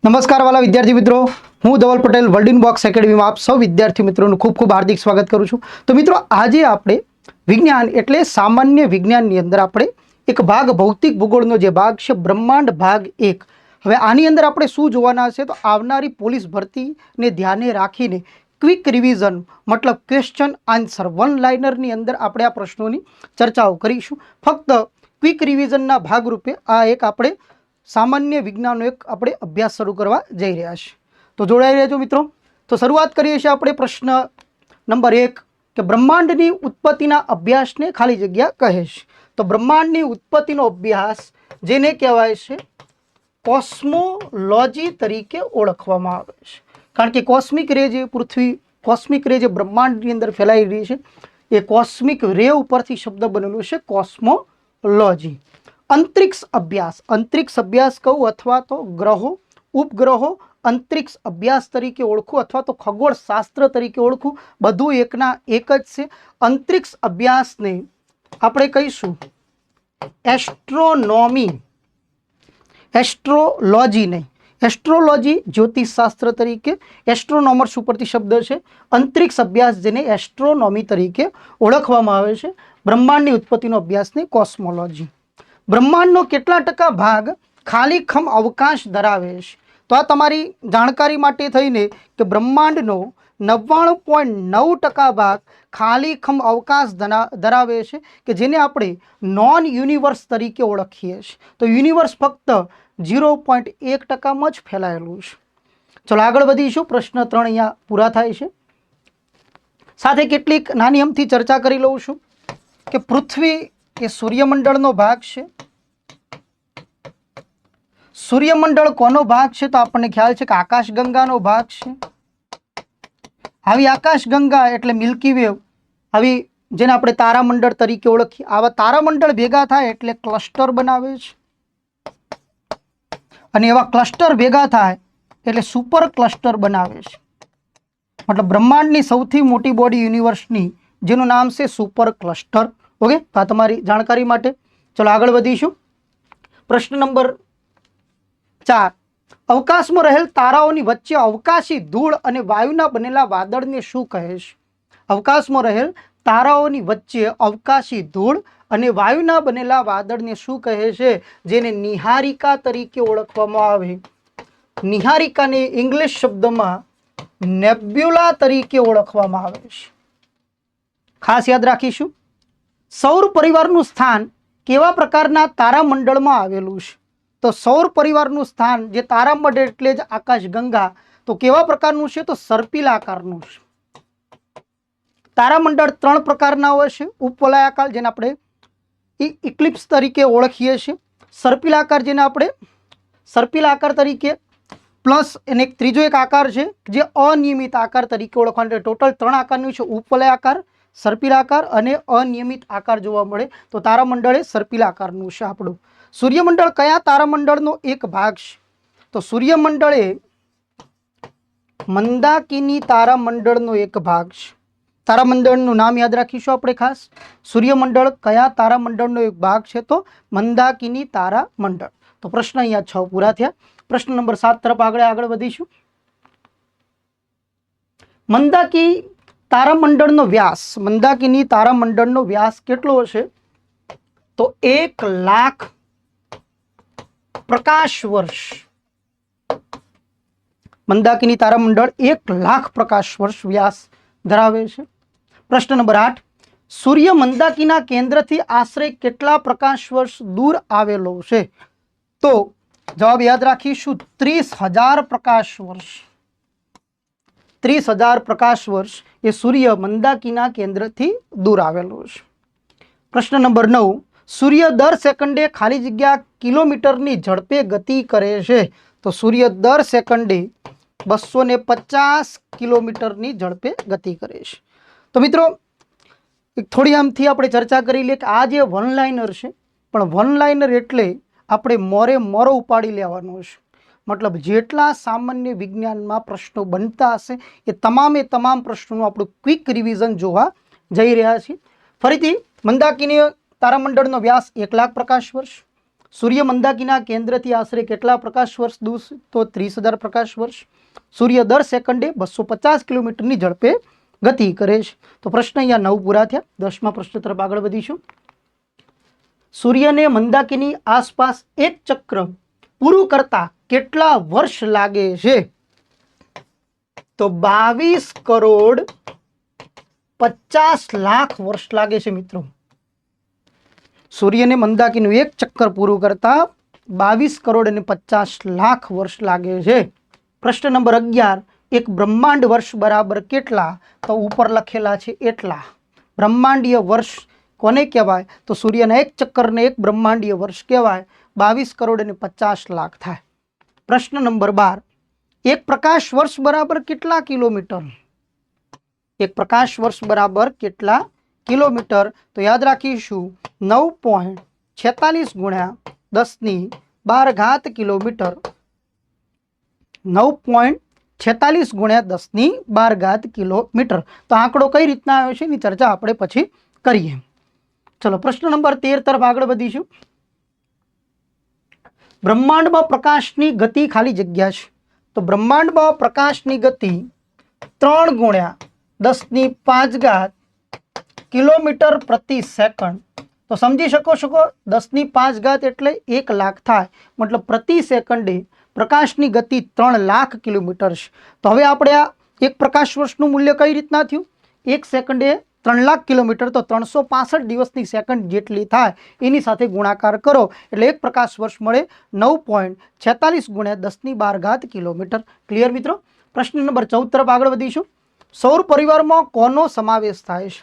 नमस्कार वाला विद्यार्थी मित्रों, हूँ Dhaval Patel world in box academy में आप सौ विद्यार्थी मित्रों खूब खूब हार्दिक स्वागत करूँ छूं। तो मित्रों, आज आपणे विज्ञान एटले सामान्य विज्ञाननी अंदर आपणे एक भाग भौतिक भूगोळनो जे भाग छे ब्रह्मांड भाग 1। हवे आनी अंदर आपणे शुं जोवाना छे तो आवनारी पोलीस भरतीने ध्याने राखीने क्विक रिविजन मतलब क्वेश्चन आंसर वन लाइनरनी अंदर आपणे आ प्रश्नोनी चर्चाओ करीशुं। फक्त क्विक रिविजनना भागरूपे आ एक आपणे सामान्य विज्ञाननो एक આપણે અભ્યાસ શરૂ કરવા જઈ રહ્યા છીએ। તો જોડાઈ રહેજો મિત્રો। તો શરૂઆત કરીએ છીએ આપણે પ્રશ્ન નંબર 1 કે બ્રહ્માંડની ઉત્પત્તિના અભ્યાસને ખાલી જગ્યા કહે છે। તો બ્રહ્માંડની ઉત્પત્તિનો અભ્યાસ જેને કહેવાય છે કોસ્મોલોજી તરીકે ઓળખવામાં આવે છે, કારણ કે કોસ્મિક રે જે પૃથ્વી કોસ્મિક રે જે બ્રહ્માંડની અંદર ફેલાઈ રહી છે એ કોસ્મિક રે ઉપરથી શબ્દ બનેલું છે કોસ્મોલોજી। अंतरिक्ष अभ्यास कहूँ अथवा तो ग्रहों उपग्रहों अंतरिक्ष अभ्यास तरीके ओळखूं अथवा तो खगोळ शास्त्र तरीके ओळखूं, बधुं एकना एक ज छे। अंतरिक्ष अभ्यास ने आपणे कहीशुं एस्ट्रोनॉमी, एस्ट्रोलॉजी नहीं, एस्ट्रोलॉजी ज्योतिष शास्त्र तरीके, एस्ट्रोनॉमर्स उपरथी शब्द है। अंतरिक्ष अभ्यास जेने एस्ट्रोनॉमी तरीके ओळखवामां आवे छे। ब्रह्मांडनी उत्पत्तिनो अभ्यास ने कॉस्मोलॉजी। ब्रह्मांडनो केटला टका भाग खाली खम अवकाश धरावे छे? तो आ तमारी जाणकारी माटे थईने के ब्रह्मांडनो 99.9% भाग खाली खम अवकाश धरावे छे के जेने आपणे नॉन यूनिवर्स तरीके ओळखीए छीए। तो यूनिवर्स फक्त 0.1% में ज फैलायेलुं छे। चलो आगळ वधीशुं। प्रश्न 3 अहींया पूरा थाय छे। साथे केटलीक नानी अमथी चर्चा करी लऊं छुं के पृथ्वी ए सूर्यमंडळनो भाग छे। सूर्यमंडळ कोनो भाग छे? तो आपने ख्याल छे के आकाशगंगानो भाग छे। आवी आकाशगंगा एटले मिल्की वे, आवी जेने आपणे तारामंडळ तरीके ओळखीए, आवा तारामंडळ भेगा थाय एटले क्लस्टर बनावे छे, अने एवा क्लस्टर भेगा थाय एटले सुपर क्लस्टर बनावे छे। मतलब ब्रह्मांडनी सौथी मोटी बॉडी यूनिवर्सनी जेनुं नाम छे सुपर क्लस्टर। ओके, तो आ तमारी जानकारी माटे। चलो आगळ वधीशुं। प्रश्न नंबर 4 अवकाश में रहेल ताराओनी वच्चे अवकाशी धूळ अने वायुना बनेला वादळने शुं कहे छे? अवकाश में रहेल ताराओनी वच्चे अवकाशी धूळ अने वायुना बनेला वादळने शुं कहे छे? जेने निहारिका तरीके ओळखवामां आवे। निहारिकाने इंग्लिश शब्दमां नेब्युला तरीके ओळखवामां आवे छे। खास याद राखीशुं। सौर परिवारનું स्थान केवा प्रकारना तारामंडळमां आवेલું છે? तो सौर परिवारનું स्थान जे तारामंडळ એટલે જ आकाशगंगा, तो केवा प्रकारનું છે? तो सर्पिल आकारનું છે। तारामंडळ 3 प्रकारना होय છે। उपवलयाकार जेने આપણે इक्लिप्स तरीके ओळखीए છીએ, सर्पिल आकार जेने આપણે सर्पिल आकार तरीके, प्लस एने एक त्रीजो एक आकार છે જે अनियमित आकार तरीके ओळखવાનો। टोटल 3 आकारનું છે, उपवलय आकार, सर्पिल आकार अने अनियमित आकार जोवा मळे। तो तारामंडळ ए सर्पिल आकारनुं छे आपणुं। सूर्यमंडळ कया तारामंडळनो एक भाग छे? तो सूर्यमंडळ ए मंदाकिनी तारामंडळनो एक भाग छे। तारामंडळनुं नाम याद राखीशुं आपणे खास। सूर्यमंडळ कया तारामंडळनो एक भाग छे? तो मंदाकिनी तारामंडळ। तो प्रश्न अहींया 6 पूरा थया। प्रश्न नंबर 7 तरफ આગળ વધીશું। मंदाकी तारामंडळनो व्यास, मंदाकिनी तारामंडळनो व्यास केटलो हशे? तो 1 लाख प्रकाश वर्ष। मंदाकिनी तारामंडळ 1 लाख प्रकाश वर्ष व्यास धरावे छे। प्रश्न नंबर 8 सूर्य मंदाकिना केंद्रथी आश्रे केटला प्रकाश वर्ष दूर आवेलो छे? तो जवाब याद राखीशुं 30,000 प्रकाश वर्ष। 30,000 प्रकाश वर्ष ये सूर्य मंदाकिना केंद्र थी दूर आवेलो छे। प्रश्न नंबर 9 सूर्य दर सेकंडे खाली जग्या किलोमीटरनी झड़पे गति करे छे? तो सूर्य दर सेकंडे 250 किलोमीटरनी झड़पे गति करे छे। तो मित्रों, थोड़ी आमथी आपणे चर्चा करी लीए के आ जे वन लाइनर छे, पण वन लाइनर एटले आपणे मोरे मोरो उपाड़ी लेवानो छे। मतलब जेटला सामान्य विज्ञान में प्रश्नों बनता हशे ए तमाम प्रश्नों आपणुं क्विक रिविजन जोवा जई रह्या छीए। फरीथी मंदाकिनी तारामंडळनो व्यास 1 लाख प्रकाश वर्ष, સૂર્ય મંદાકીના કેન્દ્રથી આશરે કેટલા પ્રકાશ વર્ષ દૂર છે? તો 30,000 પ્રકાશ વર્ષ. સૂર્ય દર સેકન્ડે 250 કિલોમીટરની ઝડપે ગતિ કરે છે. તો પ્રશ્ન અહીંયા 9 પૂરા થયા. 10મા પ્રશ્ન તરફ આગળ વધીશું. સૂર્યને મંદાકીની આસપાસ એક ચક્ર પૂરું કરતા કેટલા વર્ષ લાગે છે? તો 22 કરોડ 50 લાખ વર્ષ લાગે છે મિત્રો. સૂર્યને મંદાકીનું એક ચક્કર પૂરું કરતા 22 કરોડ અને 50 લાખ વર્ષ લાગે છે. પ્રશ્ન નંબર 11. એક બ્રહ્માંડ વર્ષ બરાબર કેટલા? તો ઉપર લખેલા છે એટલા. બ્રહ્માંડીય વર્ષ કોને કહેવાય? તો સૂર્યના એક ચક્કરને એક બ્રહ્માંડીય વર્ષ કહેવાય. 22 કરોડ અને 50 લાખ થાય. પ્રશ્ન નંબર 12. એક પ્રકાશ વર્ષ બરાબર કેટલા કિલોમીટર? એક પ્રકાશ વર્ષ બરાબર કેટલા કિલોમીટર? તો યાદ રાખીશું 9.46 ગુણ્યા 10⁻12 કિલોમીટર. 9.46 ગુણ્યા 10⁻12 કિલોમીટર. તો આંકડો કઈ રીતના આવ્યો છે એની ચર્ચા આપણે પછી કરીએ. ચલો પ્રશ્ન નંબર 13 તરફ આગળ વધીશું. બ્રહ્માંડમાં પ્રકાશની ગતિ ખાલી જગ્યા છે. તો બ્રહ્માંડમાં પ્રકાશની ગતિ 3 ગુણ્યા 10⁵ કિલોમીટર પ્રતિ સેકન્ડ. તો સમજી શકો 10⁵ એટલે 1 લાખ થાય. મતલબ પ્રતિ સેકન્ડે પ્રકાશની ગતિ 3 લાખ કિલોમીટર છે. તો હવે આપણે આ એક પ્રકાશ વર્ષનું મૂલ્ય કઈ રીતના થયું? 1 સેકન્ડે 3 લાખ કિલોમીટર, તો 365 દિવસની સેકન્ડ જેટલી થાય એની સાથે ગુણાકાર કરો એટલે એક પ્રકાશ વર્ષ મળે 9.46 ગુણ્યા 10⁻12 કિલોમીટર. ક્લિયર મિત્રો? પ્રશ્ન નંબર 14 તરફ આગળ વધીશું. સૌર પરિવારમાં કોનો સમાવેશ થાય છે?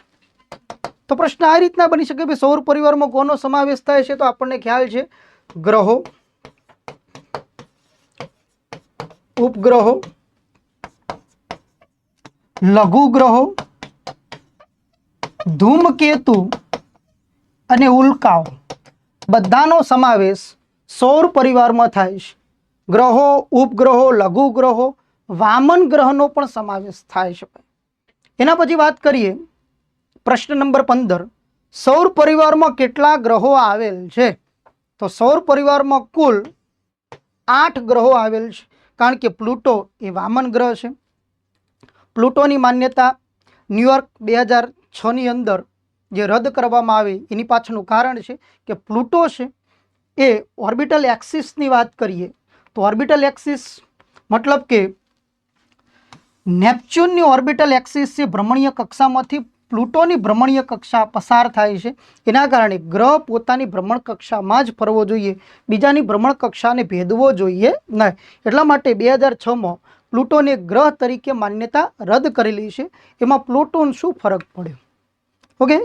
તો પ્રશ્ન આ રીતના બની શકે કે સૌર પરિવારમાં કોનો સમાવેશ થાય છે? તો આપણને ખ્યાલ છે ગ્રહો, ઉપગ્રહો, લઘુગ્રહો, ધૂમકેતુ અને ઉલ્કાઓ બધાનો સમાવેશ સૌર પરિવારમાં થાય છે. ગ્રહો, ઉપગ્રહો, લઘુગ્રહો, વામન ગ્રહનો પણ સમાવેશ થાય છે. એના પછી વાત કરીએ પ્રશ્ન નંબર 15. સૌર પરિવારમાં કેટલા ગ્રહો આવેલ છે? તો સૌર પરિવારમાં કુલ 8 ગ્રહો આવેલ છે. કારણ કે પ્લુટો એ વામન ગ્રહ છે. પ્લુટોની માન્યતા ન્યુયોર્ક 2006ની અંદર જે રદ કરવામાં આવી એની પાછળનું કારણ છે કે પ્લુટો છે એ ઓર્બિટલ એક્સિસની વાત કરીએ તો ઓર્બિટલ એક્સિસ મતલબ કે નેપચ્યુનની ઓર્બિટલ એક્સિસ છે ભ્રમણીય કક્ષામાંથી પ્લુટોની ભ્રમણીય કક્ષા પસાર થાય છે. એના કારણે ગ્રહ પોતાની ભ્રમણ કક્ષામાં જ ફરવો જોઈએ, બીજાની ભ્રમણ કક્ષાને ભેદવો જોઈએ નહીં. એટલા માટે 2006માં પ્લુટોને ગ્રહ તરીકે માન્યતા રદ કરેલી છે. એમાં પ્લુટોનો શું ફરક પડ્યો? ઓકે,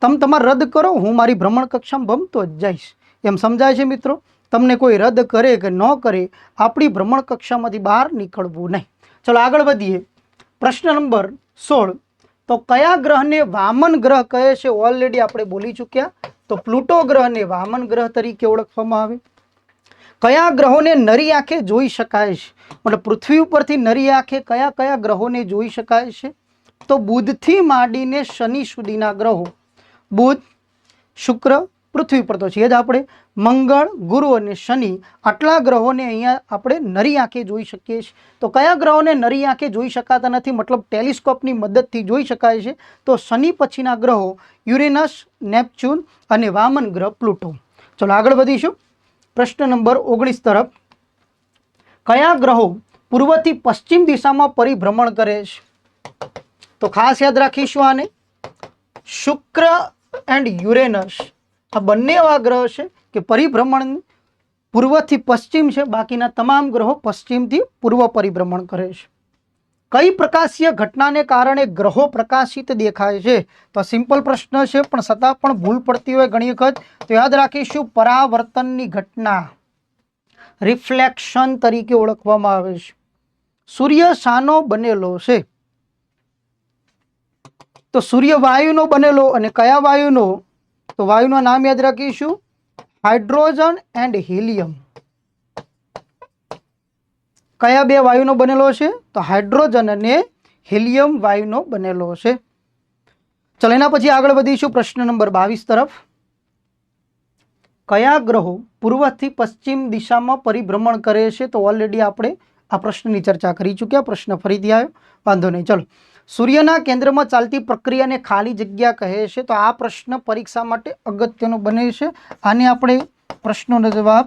તમે તમારે રદ કરો, હું મારી ભ્રમણ કક્ષામાં ભમતો જ જઈશ, એમ સમજાય છે મિત્રો? તમને કોઈ રદ કરે કે ન કરે, આપણી ભ્રમણ કક્ષામાંથી બહાર નીકળવું નહીં. ચલો આગળ વધીએ. પ્રશ્ન નંબર 16. તો કયા ગ્રહને વામન ગ્રહ કહે છે? ઓલરેડી આપણે બોલી ચૂક્યા. તો પ્લુટો ગ્રહને વામન ગ્રહ તરીકે ઓળખવામાં આવે. કયા ગ્રહોને નરી આંખે જોઈ શકાય છે? મતલબ પૃથ્વી ઉપરથી નરી આંખે કયા કયા ગ્રહોને જોઈ શકાય છે? તો બુધથી માંડીને શનિ સુધીના ગ્રહો. બુધ, શુક્ર, પૃથ્વી પર તો છે જ આપણે, મંગળ, ગુરુ અને શનિ, આટલા ગ્રહોને અહીંયા આપણે નરી આંખે જોઈ શકીએ છીએ. તો કયા ગ્રહોને નરી આંખે જોઈ શકાતા નથી, મતલબ ટેલિસ્કોપની મદદથી જોઈ શકાય છે? તો શનિ પછીના ગ્રહો યુરેનસ, નેપચ્યુન અને વામન ગ્રહ પ્લુટો. ચલો આગળ વધીશું પ્રશ્ન નંબર 19 તરફ. કયા ગ્રહો પૂર્વથી પશ્ચિમ દિશામાં પરિભ્રમણ કરે છે? તો ખાસ યાદ રાખીશું આને. શુક્ર એન્ડ યુરેનસ આ બંને એવા ગ્રહ છે કે પરિભ્રમણ પૂર્વથી પશ્ચિમ છે, બાકીના તમામ ગ્રહો પશ્ચિમથી પૂર્વ પરિભ્રમણ કરે છે. કઈ પ્રકાશીય ઘટનાને કારણે ગ્રહો પ્રકાશિત દેખાય છે? તો સિમ્પલ પ્રશ્ન છે પણ છતાં પણ ભૂલ પડતી હોય ઘણી વખત, તો યાદ રાખીશું પરાવર્તનની ઘટના, રિફ્લેક્શન તરીકે ઓળખવામાં આવે છે. સૂર્ય શાનો બનેલો છે? તો સૂર્ય વાયુનો બનેલો. અને કયા વાયુનો? તો વાયુનું નામ યાદ રાખીશું હાઇડ્રોજન એન્ડ હિલિયમ. કયા બે વાયુનો બનેલો છે? તો હાઇડ્રોજન અને હિલિયમ વાયુનો બનેલો છે. ચલો એના પછી આગળ વધીશું પ્રશ્ન નંબર 22 તરફ. કયા ગ્રહો પૂર્વથી પશ્ચિમ દિશામાં પરિભ્રમણ કરે છે? તો ઓલરેડી આપણે આ પ્રશ્નની ચર્ચા કરી ચૂક્યા. પ્રશ્ન ફરીથી આવ્યો, વાંધો નહીં. ચલો, સૂર્યના કેન્દ્રમાં ચાલતી પ્રક્રિયાને ખાલી જગ્યા કહે છે. તો આ પ્રશ્ન પરીક્ષા માટે અગત્યનો બને છે. આને આપણે પ્રશ્નોનો જવાબ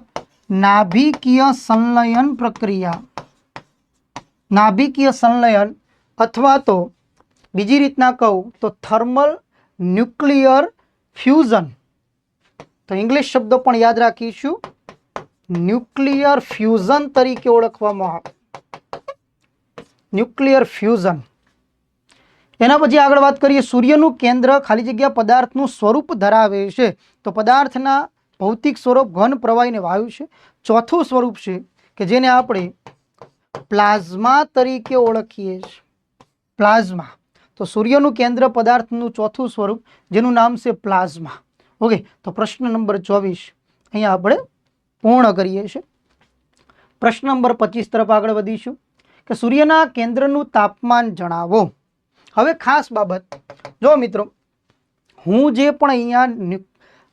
નાભિકીય સંલયન પ્રક્રિયા, નાભિકીય સંલયન, અથવા તો બીજી રીતના કહું તો થર્મલ ન્યુક્લિયર ફ્યુઝન. તો ઇંગ્લિશ શબ્દો પણ યાદ રાખીશું, ન્યુક્લિયર ફ્યુઝન તરીકે ઓળખવામાં આવે, ન્યુક્લિયર ફ્યુઝન. એના પછી આગળ વાત કરીએ, સૂર્યનું કેન્દ્ર ખાલી જગ્યા પદાર્થનું સ્વરૂપ ધરાવે છે. તો પદાર્થના ભૌતિક સ્વરૂપ ઘન, પ્રવાહી અને વાયુ છે. ચોથું સ્વરૂપ છે કે જેને આપણે પ્લાઝ્મા તરીકે ઓળખીએ છીએ, પ્લાઝ્મા. તો સૂર્યનું કેન્દ્ર પદાર્થનું ચોથું સ્વરૂપ જેનું નામ છે પ્લાઝ્મા. ઓકે, તો પ્રશ્ન નંબર 24 અહીંયા આપણે પૂર્ણ કરીએ છીએ. પ્રશ્ન નંબર 25 તરફ આગળ વધીશું કે સૂર્યના કેન્દ્રનું તાપમાન જણાવો. હવે ખાસ બાબત જો મિત્રો, હું જે પણ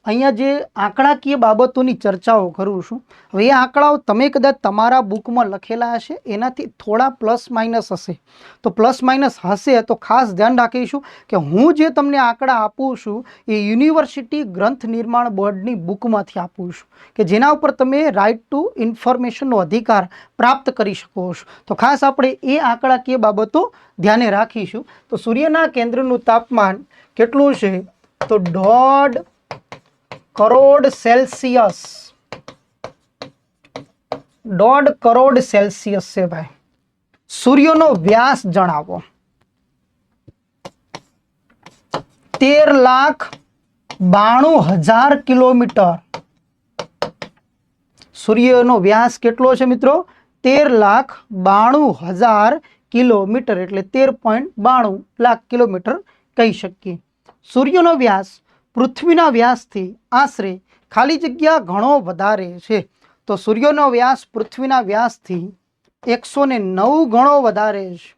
અહીંયા જે આંકડાકીય બાબતોની ચર્ચાઓ કરું છું, હવે એ આંકડાઓ તમે કદાચ તમારા બુકમાં લખેલા હશે, એનાથી થોડા પ્લસ માઇનસ હશે. તો પ્લસ માઇનસ હશે તો ખાસ ધ્યાન રાખીશું કે હું જે તમને આંકડા આપું છું એ યુનિવર્સિટી ગ્રંથ નિર્માણ બોર્ડની બુકમાંથી આપું છું, કે જેના ઉપર તમે રાઇટ ટુ ઇન્ફોર્મેશનનો અધિકાર પ્રાપ્ત કરી શકો છો. તો ખાસ આપણે એ આંકડાકીય બાબતો ધ્યાને રાખીશું. તો સૂર્યના કેન્દ્રનું તાપમાન કેટલું છે? તો 1.5 કરોડ સેલ્સિયસ, 1.5 કરોડ સેલ્સિયસ છે ભાઈ. સૂર્યનો વ્યાસ જણાવો. 13,92,000 કિલોમીટર. સૂર્યનો વ્યાસ કેટલો છે મિત્રો? 13,92,000 કિલોમીટર, એટલે 13.92 લાખ કિલોમીટર કહી શકીએ. સૂર્યનો વ્યાસ પૃથ્વીના વ્યાસથી આશરે ખાલી જગ્યા ઘણો વધારે છે. તો સૂર્યનો વ્યાસ પૃથ્વીના વ્યાસથી 109 ગણો વધારે છે,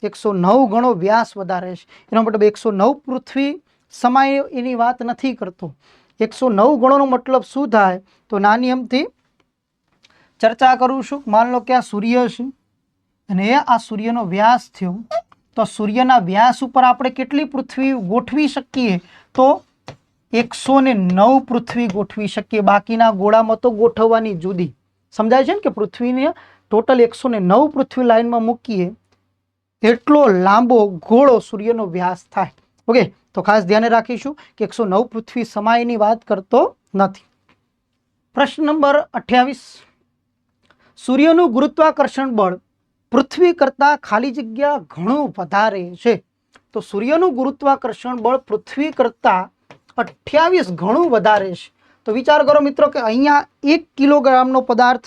109 ગણો વ્યાસ વધારે છે. એનો મતલબ 109 પૃથ્વી સમાય એની વાત નથી કરતો. 109 ગણોનો મતલબ શું થાય? તો નાની અમથી ચર્ચા કરું છું. માન લો કે આ સૂર્ય છે અને આ સૂર્યનો વ્યાસ થયો, તો સૂર્યના વ્યાસ ઉપર આપણે કેટલી પૃથ્વી ગોઠવી શકીએ? તો 109 પૃથ્વી ગોઠવી શકીએ. બાકીના ગોળામાં તો ગોઠવવાની જુદી. સમજાય છે ને કે પૃથ્વીને ટોટલ 109 પૃથ્વી લાઈનમાં મૂકીએ એટલો લાંબો ગોળો સૂર્યનો વ્યાસ થાય. ઓકે, તો ખાસ ધ્યાને રાખીશું કે 109 પૃથ્વી સમાયની વાત કરતો નથી. પ્રશ્ન નંબર 28, સૂર્યનું ગુરુત્વાકર્ષણ બળ પૃથ્વી કરતાં ખાલી જગ્યા ઘણું વધારે છે. તો સૂર્યનું ગુરુત્વાકર્ષણ બળ પૃથ્વી કરતાં 28 ગણું વધારે છે. તો વિચાર કરો મિત્રો કે અહીંયા 1 કિલોગ્રામનો પદાર્થ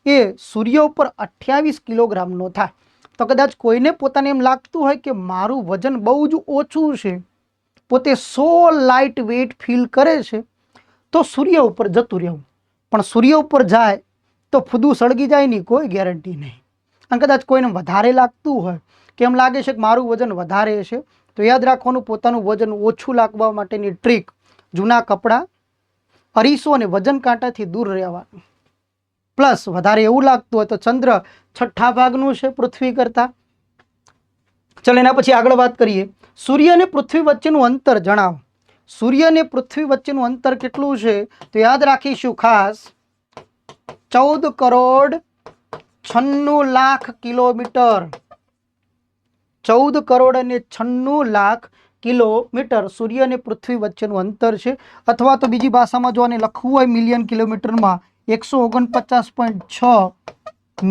એ સૂર્ય ઉપર 28 કિલોગ્રામનો થાય. તો કદાચ કોઈને પોતાને એમ લાગતું હોય કે મારું વજન બહુ જ ઓછું છે, પોતે 100 લાઇટ વેઇટ ફીલ કરે છે, તો સૂર્ય ઉપર જતું રહેવું. પણ સૂર્ય ઉપર જાય તો ફૂદું સળગી જાય ની કોઈ ગેરંટી નહીં. અને કદાચ કોઈને વધારે લાગતું હોય કે એમ લાગે છે કે મારું વજન વધારે છે, તો યાદ રાખવાનું પોતાનું વજન ઓછું લાગવા માટેની ટ્રીક, જૂના કપડાં, અરીસો અને વજન કાંટાથી દૂર રહેવાનું. પ્લસ વધારે એવું લાગતું હોય તો ચંદ્ર 6ઠ્ઠા ભાગનું છે પૃથ્વી કરતાં. ચલો એના પછી આગળ વાત કરીએ, સૂર્ય અને પૃથ્વી વચ્ચેનું અંતર જણાવો. સૂર્ય અને પૃથ્વી વચ્ચેનું અંતર કેટલું છે? તો યાદ રાખીશું ખાસ 14 કરોડ 96 લાખ કિલોમીટર. 14 કરોડ અને 96 લાખ કિલોમીટર સૂર્ય અને પૃથ્વી વચ્ચેનું અંતર છે. અથવા તો બીજી ભાષામાં જો આને લખવું હોય મિલિયન કિલોમીટરમાં, 149.6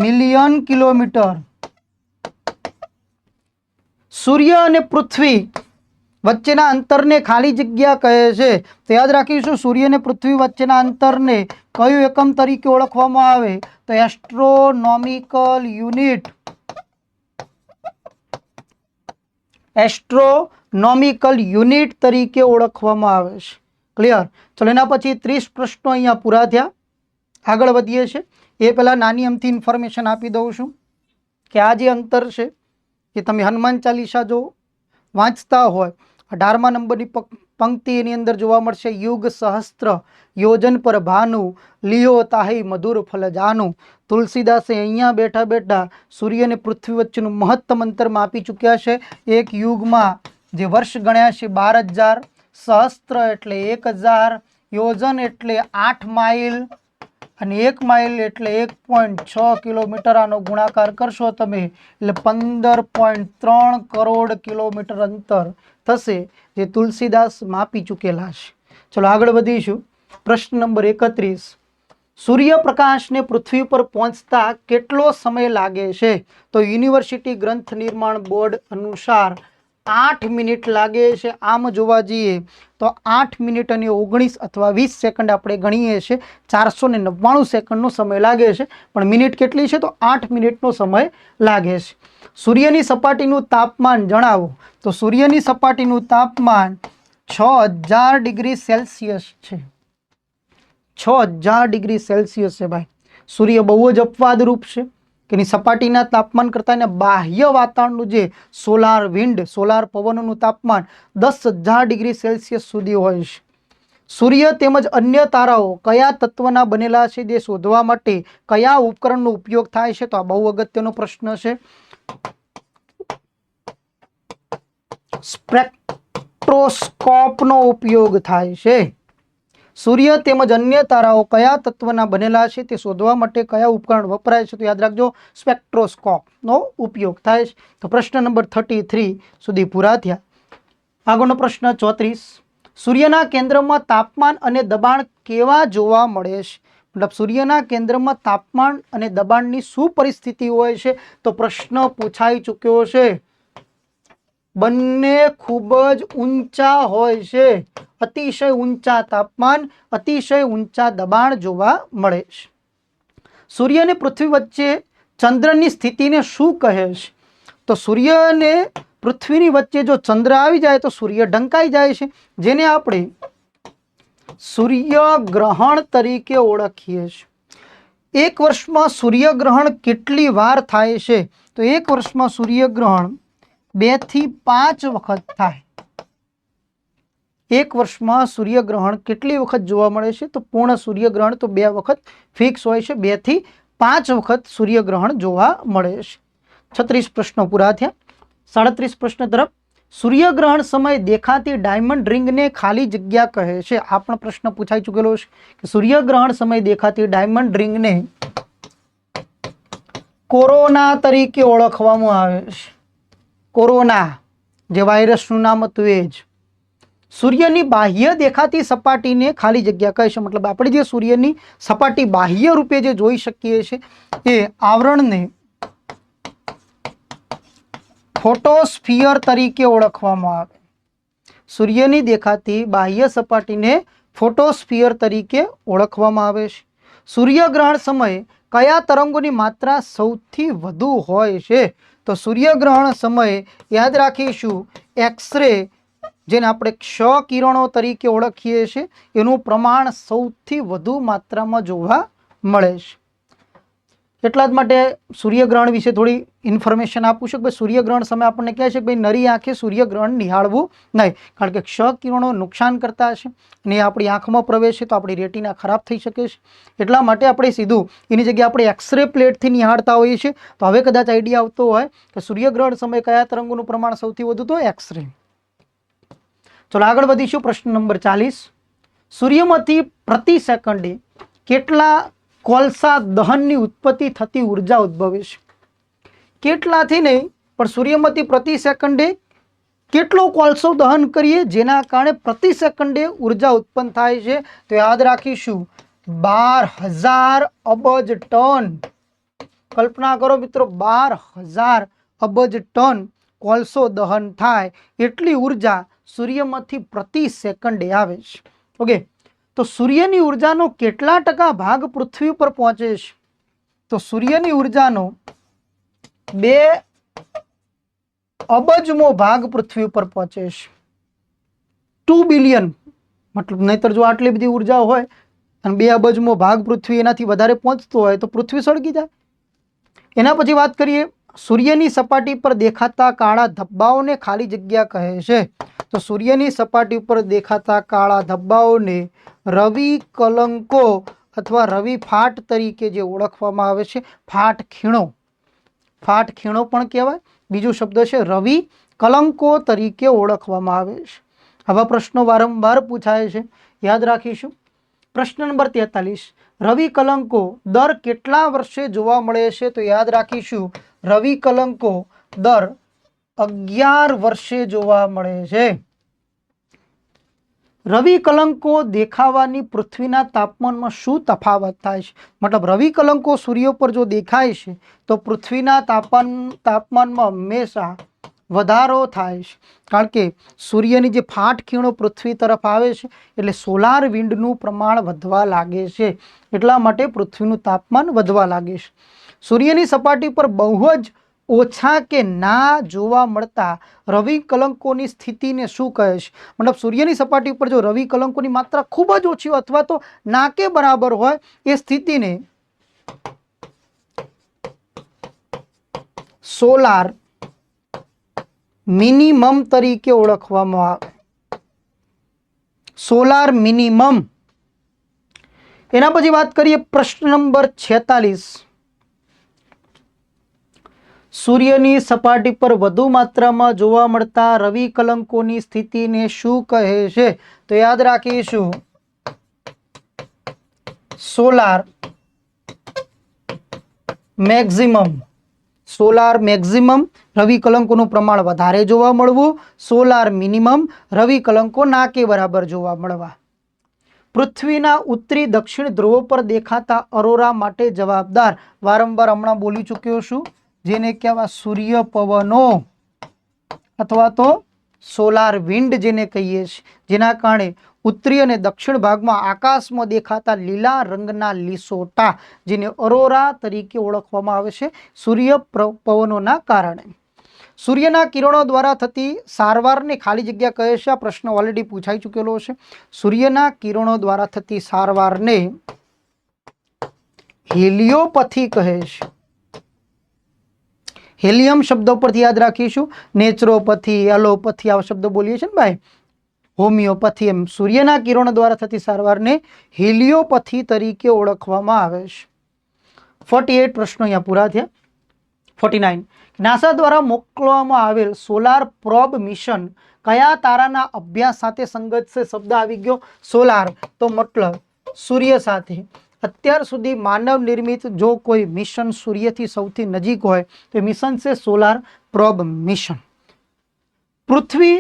મિલિયન કિલોમીટર. સૂર્ય અને પૃથ્વી વચ્ચેના અંતરને ખાલી જગ્યા કહે છે. તો યાદ રાખીશું સૂર્ય અને પૃથ્વી વચ્ચેના અંતરને કયું એકમ તરીકે ઓળખવામાં આવે? તો એસ્ટ્રોનોમિકલ યુનિટ. એસ્ટ્રોનોમિકલ યુનિટ તરીકે ઓળખવામાં આવે છે. ક્લિયર? ચલો એના પછી 30 પ્રશ્નો અહીંયા પૂરા થયા. આગળ વધીએ છીએ એ પહેલાં નાની અમથી ઇન્ફોર્મેશન આપી દઉં છું કે આ જે અંતર છે એ તમે હનુમાન ચાલીસા જો વાંચતા હોય 18મા નંબરની पंक्ति एनी अंदर जोवा मळशे युग सहस्त्र योजन पर भानु लियो ताही मधुर फल जानु। तुलसीदासे अहींया बेठा बेठा सूर्य ने पृथ्वी वच्चेनुं महत्तम अंतर मापी चूक्या छे। एक युगमां जे वर्ष गण्या छे 12,000, सहस्त्र एटले 1,000, योजन एटले 8 माइल અને 1 માઇલ એટલે 1.6 કિલોમીટર। આનો ગુણાકાર કરશો તમે એટલે 15.3 કરોડ કિલોમીટર અંતર થશે જે તુલસીદાસ માપી ચૂકેલા છે। ચલો આગળ વધીશું। પ્રશ્ન નંબર 31, સૂર્યપ્રકાશને પૃથ્વી પર પહોંચતા કેટલો સમય લાગે છે? તો યુનિવર્સિટી ગ્રંથ નિર્માણ બોર્ડ અનુસાર 8 મિનિટ લાગે છે। આમ જોવા જઈએ તો 8 મિનિટ અને 19 અથવા 20 સેકન્ડ આપણે ગણીએ છીએ। 499 સેકન્ડનો સમય લાગે છે, પણ મિનિટ કેટલી છે? તો 8 મિનિટનો સમય લાગે છે। સૂર્યની સપાટીનું તાપમાન જણાવો। તો સૂર્યની સપાટીનું તાપમાન 6000 ડિગ્રી સેલ્સિયસ છે। 6000 ડિગ્રી સેલ્સિયસ છે ભાઈ। સૂર્ય બહુ જ અપવાદરૂપ છે કે એની સપાટીના તાપમાન કરતાં એના બાહ્ય વાતાવરણનું જે સોલાર વિન્ડ, સોલાર પવનનું તાપમાન 10,000 ડિગ્રી સેલ્સિયસ સુધી હોય છે। સૂર્ય તેમજ અન્ય તારાઓ કયા તત્વના બનેલા છે તે શોધવા માટે કયા ઉપકરણનો ઉપયોગ થાય છે? તો આ બહુ અગત્યનો પ્રશ્ન છે। સ્પેક્ટ્રોસ્કોપનો ઉપયોગ થાય છે। સૂર્ય તેમજ અન્ય તારાઓ કયા તત્વના બનેલા છે તે શોધવા માટે કયા ઉપકરણ વપરાય છે? તો યાદ રાખજો, સ્પેક્ટ્રોસ્કોપનો ઉપયોગ થાય છે। તો પ્રશ્ન નંબર 33 સુધી પૂરા થયા। આગળનો પ્રશ્ન 34, સૂર્યના કેન્દ્રમાં તાપમાન અને દબાણ કેવા જોવા મળે છે? મતલબ સૂર્યના કેન્દ્રમાં તાપમાન અને દબાણની શું પરિસ્થિતિ હોય છે? તો પ્રશ્ન પૂછાઈ ચૂક્યો છે। બંને ખૂબ જ ઊંચા હોય છે। અતિશય ઊંચા તાપમાન, અતિશય ઊંચા દબાણ જોવા મળે છે। સૂર્ય અને પૃથ્વી વચ્ચે ચંદ્રની સ્થિતિને શું કહે છે? તો સૂર્ય અને પૃથ્વીની વચ્ચે જો ચંદ્ર આવી જાય તો સૂર્ય ઢંકાઈ જાય છે, જેને આપણે સૂર્યગ્રહણ તરીકે ઓળખીએ છીએ। એક વર્ષમાં સૂર્યગ્રહણ કેટલી વાર થાય છે? તો એક વર્ષમાં સૂર્યગ્રહણ 2 થી 5 વખત થાય। એક વર્ષમાં સૂર્યગ્રહણ કેટલી વખત જોવા મળે છે? તો પૂર્ણ સૂર્યગ્રહણ તો 2 વખત ફિક્સ હોય છે। 2 થી 5 વખત સૂર્યગ્રહણ જોવા મળે છે। 36 પ્રશ્નો પૂરા થયા। 37 પ્રશ્ન તરફ, સૂર્યગ્રહણ સમયે દેખાતી ડાયમંડ રિંગને ખાલી જગ્યા કહે છે। આ પણ પ્રશ્ન પૂછાઈ ચૂકેલો છે કે સૂર્યગ્રહણ સમયે દેખાતી ડાયમંડ રિંગને કોરોના તરીકે ઓળખવામાં આવે છે। કોરોના જે વાયરસનું નામ હતું એ જ। સૂર્યની બાહ્ય દેખાતી સપાટીને ખાલી જગ્યા કહે છે। મતલબ આપણે જે સૂર્યની સપાટી બાહ્ય રૂપે જે જોઈ શકીએ છીએ એ આવરણને ફોટોસ્ફિયર તરીકે ઓળખવામાં આવે। સૂર્યની દેખાતી બાહ્ય સપાટીને ફોટોસ્ફિયર તરીકે ઓળખવામાં આવે છે। સૂર્યગ્રહણ સમયે કયા તરંગોની માત્રા સૌથી વધુ હોય છે? તો સૂર્યગ્રહણ સમયે યાદ રાખીશું એક્સરે, જેને આપણે ક્ષ કિરણો તરીકે ઓળખીએ છીએ, એનું પ્રમાણ સૌથી વધુ માત્રામાં જોવા મળે છે। એટલા જ માટે સૂર્યગ્રહણ વિશે થોડી ઇન્ફોર્મેશન આપું છું કે ભાઈ સૂર્યગ્રહણ સમયે આપણને કહે છે કે ભાઈ નરી આંખે સૂર્યગ્રહણ નિહાળવું નહીં, કારણ કે ક્ષ કિરણો નુકસાન કરતા છે અને એ આપણી આંખમાં પ્રવેશે તો આપણી રેટિના ખરાબ થઈ શકે છે। એટલા માટે આપણે સીધું એની જગ્યાએ આપણે એક્સરે પ્લેટથી નિહાળતા હોઈએ છીએ। તો હવે કદાચ આઈડિયા આવતો હોય કે સૂર્યગ્રહણ સમયે કયા તરંગોનું પ્રમાણ સૌથી વધુ? તો એક્સરે। ચલો આગળ વધીશું। પ્રશ્ન નંબર 40, સૂર્યમાંથી પ્રતિ સેકન્ડે કેટલા કોલસા દહનની ઉત્પત્તિ થતી ઉર્જા ઉદ્ભવે છે? કેટલાથી નહીં, પણ સૂર્યમાંથી પ્રતિ સેકન્ડે કેટલો કોલસો દહન કરીએ જેના કારણે પ્રતિ સેકન્ડે ઉર્જા ઉત્પન્ન થાય છે? તો યાદ રાખીશું 12,000 અબજ ટન। કલ્પના કરો મિત્રો, 12,000 અબજ ટન કોલસો દહન થાય એટલી ઉર્જા સૂર્યમાંથી પ્રતિ સેકન્ડે આવે છે। ઓકે, તો સૂર્યની ઉર્જાનો કેટલા ટકા ભાગ પૃથ્વી ઉપર પહોંચે છે? તો સૂર્યની ઉર્જાનો 2 અબજમો ભાગ પૃથ્વી ઉપર પહોંચે છે। 2 બિલિયન, મતલબ નહીતર જો આટલી બધી ઉર્જા હોય અને 2 અબજમો ભાગ પૃથ્વી એનાથી વધારે પહોંચતો હોય તો પૃથ્વી સળગી જાય। એના પછી વાત કરીએ, સૂર્યની સપાટી પર દેખાતા કાળા ધબ્બાઓને ખાલી જગ્યા કહે છે। તો સૂર્યની સપાટી ઉપર દેખાતા કાળા ધબ્બાઓને રવિ કલંકો અથવા રવિ ફાટ તરીકે જે ઓળખવામાં આવે છે, ફાટ ખીણો પણ કહેવાય, બીજો શબ્દ છે રવિ કલંકો તરીકે ઓળખવામાં આવે છે. આવા પ્રશ્નો વારંવાર પૂછાય છે, યાદ રાખીશું. પ્રશ્ન નંબર 43, રવિ કલંકો દર કેટલા વર્ષે જોવા મળે છે? તો યાદ રાખીશું, રવિ કલંકો દર 11 વર્ષે જોવા મળે છે. રવિ કલંકો દેખાવાની પૃથ્વીના તાપમાનમાં શું તફાવત થાય છે? મતલબ રવિ કલંકો સૂર્ય પર જો દેખાય છે તો પૃથ્વીના તાપમાનમાં હંમેશા વધારો થાય છે, કારણ કે સૂર્યની જે ફાટ ખીણો પૃથ્વી તરફ આવે છે એટલે સોલાર વિન્ડનું પ્રમાણ વધવા લાગે છે, એટલા માટે પૃથ્વીનું તાપમાન વધવા લાગે છે. સૂર્યની સપાટી પર બહુ જ ઓછા કે ના જોવા મળતા રવિ કલંકોની સ્થિતિને શું કહે છે? મતલબ સૂર્યની સપાટી પર જો રવિ કલંકોની માત્રા ખૂબ જ ઓછી હોય અથવા તો ના કે બરાબર હોય એ સ્થિતિને સોલાર મિનિમમ તરીકે ઓળખવામાં આવે. Solar minimum. એના પછી વાત કરીએ પ્રશ્ન નંબર 46, સૂર્યની સપાટી પર વધુ માત્રામાં જોવા મળતા રવિ કલંકોની સ્થિતિને શું કહે છે? તો યાદ રાખીશું, સોલાર મેક્સિમમ. સોલાર મેક્સિમમ રવિ કલંકોનું પ્રમાણ વધારે જોવા મળવું, સોલાર મિનિમમ રવિ કલંકો ના કે બરાબર જોવા મળવા. પૃથ્વીના ઉત્તરી દક્ષિણ ધ્રુવો પર દેખાતા અરોરા માટે જવાબદાર, વારંવાર હમણાં બોલી ચૂક્યો છું, જેને કહેવાય સૂર્ય પવનો અથવા તો સોલાર વિન્ડ જેને કહીએ છીએ, જેના કારણે ઉત્તરી અને દક્ષિણ ભાગમાં આકાશમાં દેખાતા લીલા રંગના લીસોટા, જેને અરોરા તરીકે ઓળખવામાં આવે છે, સૂર્ય પવનોના કારણે. સૂર્યના કિરણો દ્વારા થતી સારવારને ખાલી જગ્યા કહે છે. આ પ્રશ્ન ઓલરેડી પૂછાઈ ચૂકેલો છે. સૂર્યના કિરણો દ્વારા થતી સારવારને હેલિયોપથી કહે છે. હેલિયમ શબ્દો પરથી યાદ રાખીશું, નેચરોપથી, એલોપથી આવા શબ્દો બોલીએ છીએ ને ભાઈ, હોમિયોપથી, એમ સૂર્યના કિરણો દ્વારા થતી સારવારને હેલિયોપથી તરીકે ઓળખવામાં આવે છે. 48 પ્રશ્નો અહીંયા પૂરા થયા. 49, નાસા દ્વારા મોકલવામાં આવેલ સોલાર પ્રોબ મિશન કયા તારાના અભ્યાસ સાથે સંગત છે? શબ્દ આવી ગયો સોલાર, તો મતલબ સૂર્ય સાથે. અત્યાર સુધી માનવ નિર્મિત જો કોઈ મિશન સૂર્યથી સૌથી નજીક હોય તો મિશન છે સોલાર પ્રોબ મિશન. પૃથ્વી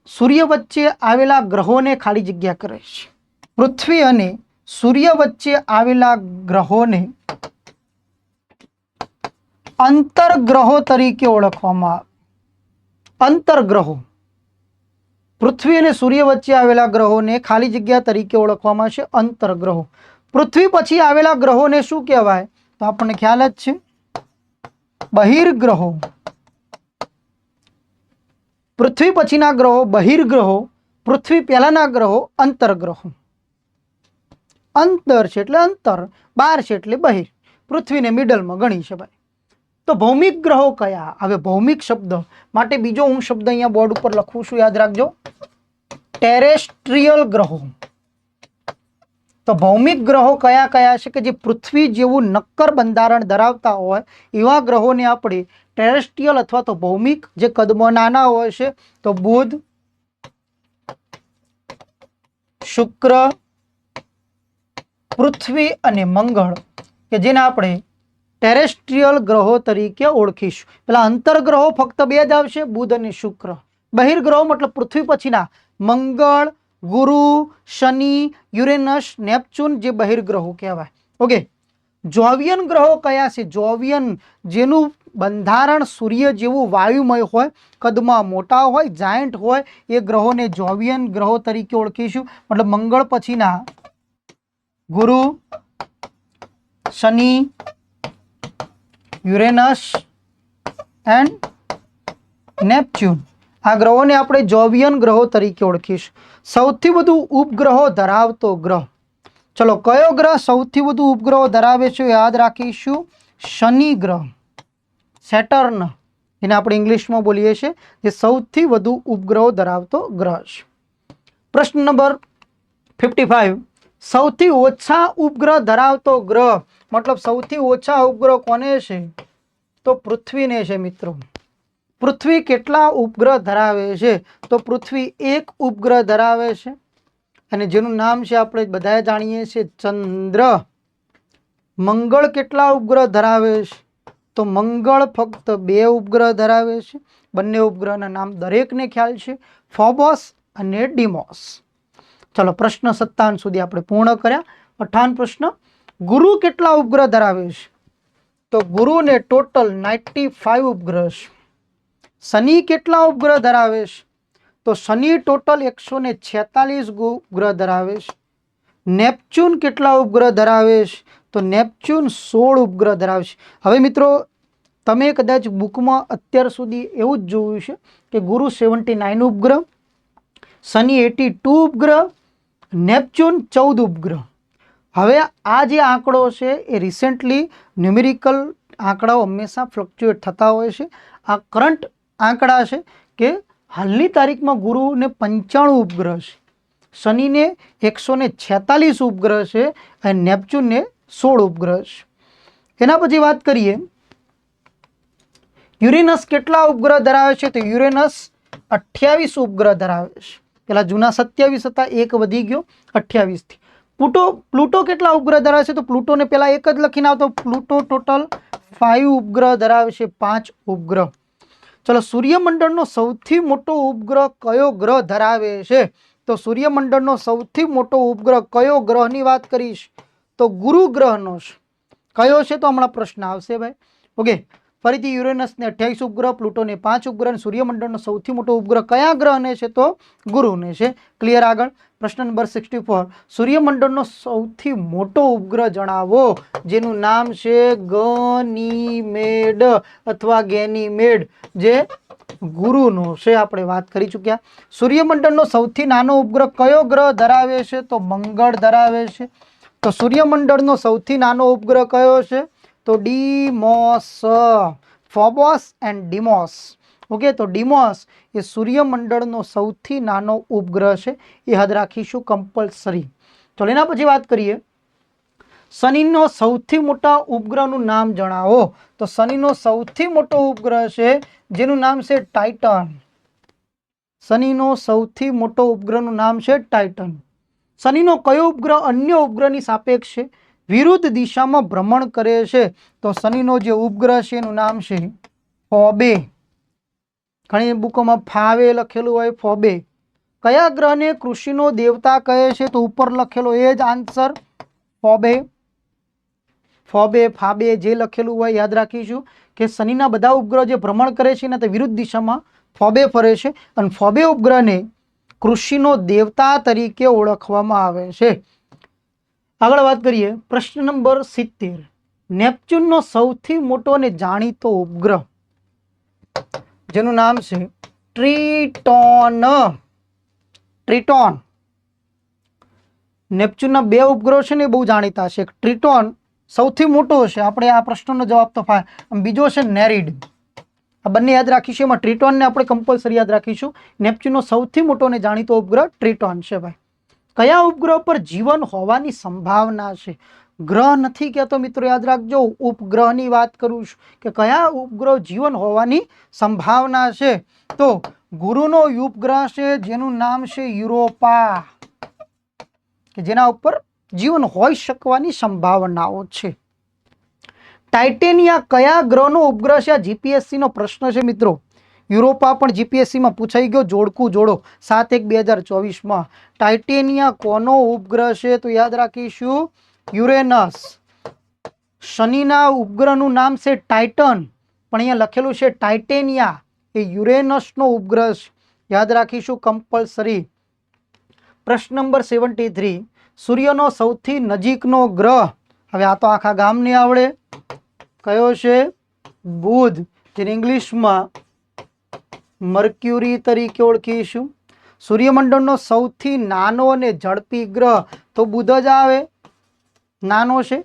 સૂર્ય વચ્ચે આવેલા ગ્રહોને ખાલી જગ્યા કરે છે. પૃથ્વી અને સૂર્ય વચ્ચે આવેલા ગ્રહોને અંતરગ્રહો તરીકે ઓળખવામાં આવે. અંતરગ્રહો. પૃથ્વી અને સૂર્ય વચ્ચે આવેલા ગ્રહોને ખાલી જગ્યા તરીકે ઓળખવામાં આવે છે, અંતરગ્રહો. પૃથ્વી પછી આવેલા ગ્રહોને શું કહેવાય? તો આપણને ખ્યાલ જ છે, બહિર્ગ્રહો. પૃથ્વી પછીના ગ્રહો બહિર્ગ્રહો, પૃથ્વી પહેલાના ગ્રહો અંતરગ્રહો. અંતર છે એટલે અંતર, બહાર છે એટલે બહિર, પૃથ્વીને મિડલમાં ગણી છે ભાઈ. તો ભૌમિક ગ્રહો કયા? હવે ભૌમિક શબ્દ માટે બીજો હું શબ્દ અહીંયા બોર્ડ ઉપર લખું છું, યાદ રાખજો, ટેરેસ્ટ્રિયલ ગ્રહો. તો ભૌમિક ગ્રહો કયા કયા છે કે જે પૃથ્વી જેવું નક્કર બંધારણ ધરાવતા હોય એવા ગ્રહોને આપણે ટેરેસ્ટ્રિયલ અથવા તો ભૌમિક, જે કદમાં નાના હોય છે તો બુધ, શુક્ર, પૃથ્વી અને મંગળ, કે જેને આપણે ટેરેસ્ટ્રિયલ ગ્રહો તરીકે ઓળખીશું. પેલા અંતરગ્રહો ફક્ત 2 જ આવશે, બુધ અને શુક્ર. બહિર્ગ્રહો મતલબ પૃથ્વી પછીના મંગળ, ગુરુ, શનિ, યુરેનસ, નેપચ્યુન, જે બહિર્ગ્રહો કહેવાય. ઓકે. જોવિયન ગ્રહો કયા છે? જોવિયન, જેનું બંધારણ સૂર્ય જેવું વાયુમય હોય, કદમાં મોટા હોય, જાયન્ટ હોય, એ ગ્રહોને જોવિયન ગ્રહો તરીકે ઓળખીશું. મતલબ મંગળ પછીના ગુરુ, શનિ, યુરેનસ એન્ડ નેપચ્યુન, આ ગ્રહોને આપણે જોવિયન ગ્રહો તરીકે ઓળખીશું. સૌથી વધુ ઉપગ્રહો ધરાવતો ગ્રહ, ચલો કયો ગ્રહ સૌથી વધુ ઉપગ્રહો ધરાવે છે? યાદ રાખીશું, શનિ ગ્રહ, સેટર્ન. એને આપણે ઇંગ્લિશમાં બોલીએ છીએ, જે સૌથી વધુ ઉપગ્રહો ધરાવતો ગ્રહ છે. પ્રશ્ન નંબર 55, સૌથી ઓછા ઉપગ્રહ ધરાવતો ગ્રહ, મતલબ સૌથી ઓછા ઉપગ્રહ કોને છે? તો પૃથ્વીને છે મિત્રો. પૃથ્વી કેટલા ઉપગ્રહ ધરાવે છે? તો પૃથ્વી એક ઉપગ્રહ ધરાવે છે, અને જેનું નામ છે આપણે બધાએ જાણીએ છીએ ચંદ્ર. મંગળ કેટલા ઉપગ્રહ ધરાવે છે? તો મંગળ ફક્ત 2 ઉપગ્રહ ધરાવે છે. બંને ઉપગ્રહના નામ દરેકને ખ્યાલ છે, ફોબોસ અને ડીમોસ. ચલો પ્રશ્ન 57 સુધી આપણે પૂર્ણ કર્યા. 58 પ્રશ્ન, ગુરુ કેટલા ઉપગ્રહ ધરાવે છે? તો ગુરુને ટોટલ 95 ઉપગ્રહ છે. શનિ કેટલા ઉપગ્રહ ધરાવે છે? તો શનિ ટોટલ 146 ઉપગ્રહ ધરાવે છે. નેપચ્યુન કેટલા ઉપગ્રહ ધરાવે છે? તો નેપચ્યુન 16 ઉપગ્રહ ધરાવે છે. હવે મિત્રો તમે કદાચ બુકમાં અત્યાર સુધી એવું જ જોયું છે કે ગુરુ 79 ઉપગ્રહ, શનિ 82 ઉપગ્રહ, નેપચ્યુન 14 ઉપગ્રહ. હવે આ જે આંકડો છે એ રિસેન્ટલી ન્યુમેરિકલ આંકડાઓ હંમેશા ફ્લક્ચ્યુએટ થતા હોય છે. આ કરંટ આંકડા છે કે હાલની તારીખમાં ગુરુને 95 ઉપગ્રહ છે, શનિને 146 ઉપગ્રહ છે અને નેપચ્યુનને 16 ઉપગ્રહ છે. એના પછી વાત કરીએ યુરેનસ કેટલા ઉપગ્રહ ધરાવે છે? તો યુરેનસ 28 ઉપગ્રહ ધરાવે છે. પેલા જૂના 27 હતા, એક વધી ગયો 28 થી. પ્લુટો કેટલા ઉપગ્રહ ધરાવે છે? તો પ્લુટોને પેલા એક જ લખીને આવતો. પ્લુટો ટોટલ 5 ઉપગ્રહ ધરાવે છે, 5 ઉપગ્રહ. ચલો સૂર્યમંડળનો સૌથી મોટો ઉપગ્રહ કયો ગ્રહ ધરાવે છે? તો સૂર્યમંડળનો સૌથી મોટો ઉપગ્રહ કયો ગ્રહની વાત કરીશ? તો ગુરુ ગ્રહનો છે. કયો છે? તો હમણાં પ્રશ્ન આવશે ભાઈ. ઓકે, ફરીથી યુરેનસને 28 ઉપગ્રહ, પ્લુટોને 5 ઉપગ્રહ, અને સૂર્યમંડળનો સૌથી મોટો ઉપગ્રહ કયા ગ્રહને છે? તો ગુરુને છે. ક્લિયર? આગળ પ્રશ્ન નંબર 64, સૂર્યમંડળનો સૌથી મોટો ઉપગ્રહ જણાવો, જેનું નામ છે ગનીમેડ અથવા ગેનીમેડ, જે ગુરુનો છે. આપણે વાત કરી ચૂક્યા. સૂર્યમંડળનો સૌથી નાનો ઉપગ્રહ કયો ગ્રહ ધરાવે છે? તો મંગળ ધરાવે છે. તો સૂર્યમંડળનો સૌથી નાનો ઉપગ્રહ કયો છે? તો ડીમોસ, ફોબોસ એન્ડ ડીમોસ. ઓકે, તો ડીમોસ એ સૂર્યમંડળનો સૌથી નાનો ઉપગ્રહ છે, એ યાદ રાખીશું કમ્પલસરી. તો એના પછી વાત કરીએ શનિનો સૌથી મોટા ઉપગ્રહનું નામ જણાવો. તો શનિનો સૌથી મોટો ઉપગ્રહ છે જેનું નામ છે ટાઇટન. શનિનો સૌથી મોટો ઉપગ્રહનું નામ છે ટાઇટન. શનિનો કયો ઉપગ્રહ અન્ય ઉપગ્રહની સાપેક્ષે વિરુદ્ધ દિશામાં ભ્રમણ કરે છે? તો શનિનો જે ઉપગ્રહ છે એનું નામ છે ફોબે. ઘણી બુકોમાં ફાવે લખેલું હોય, ફોબે. કયા ગ્રહને કૃષિનો દેવતા કહે છે? તો ઉપર લખેલો એ જ આન્સર, ફોબે. ફોબે, ફાબે જે લખેલું હોય યાદ રાખીશું કે શનિના બધા ઉપગ્રહ જે ભ્રમણ કરે છે ને તે વિરુદ્ધ દિશામાં ફોબે ફરે છે, અને ફોબે ઉપગ્રહને કૃષિનો દેવતા તરીકે ઓળખવામાં આવે છે. આગળ વાત કરીએ પ્રશ્ન નંબર 70, નેપચ્યુનનો સૌથી મોટો અને જાણીતો ઉપગ્રહ, જેનું નામ છે ટ્રિટોન. ટ્રિટોન. નેપચ્યુનના 2 ઉપગ્રહો છે ને એ બહુ જાણીતા છે. ટ્રિટોન સૌથી મોટો છે, આપણે આ પ્રશ્નનો જવાબ તો થાય. બીજો છે નેરીડ. આ બંને યાદ રાખીશું. એમાં ટ્રિટોનને આપણે કમ્પલસરી યાદ રાખીશું. નેપચ્યુનનો સૌથી મોટો અને જાણીતો ઉપગ્રહ ટ્રિટોન છે ભાઈ. કયા ઉપગ્રહ પર જીવન હોવાની સંભાવના છે? ગ્રહ નથી કહેતો મિત્રો, યાદ રાખજો, ઉપગ્રહની વાત કરું છું કે કયા ઉપગ્રહ જીવન હોવાની સંભાવના છે. તો ગુરુનો ઉપગ્રહ છે જેનું નામ છે યુરોપા, કે જેના ઉપર જીવન હોઈ શકવાની સંભાવનાઓ છે. ટાઇટેનિયા કયા ગ્રહનો ઉપગ્રહ છે? આ જીપીએસસી નો પ્રશ્ન છે મિત્રો. યુરોપા પણ જીપીએસસીમાં પૂછાઈ ગયો. જોડકું જોડો 7/1/2024માં. ટાઇટેનિયા કોનો ઉપગ્રહ છે? તો યાદ રાખીશું યુરેનસ. શનિના ઉપગ્રહનું નામ છે ટાઇટન, પણ અહીંયા લખેલું છે ટાઇટેનિયા, એ યુરેનસનો ઉપગ્રહ છે. યાદ રાખીશું કમ્પલસરી. પ્રશ્ન નંબર 73, સૂર્યનો સૌથી નજીકનો ગ્રહ, હવે આ તો આખા ગામને આવડે, કયો છે? બુધ, જેને ઇંગ્લિશમાં મર્ક્યુરી તરીકે ઓળખીશું. સૂર્યમંડળનો સૌથી નાનો અને ઝડપી ગ્રહ, તો બુધ જ આવે, નાનો છે.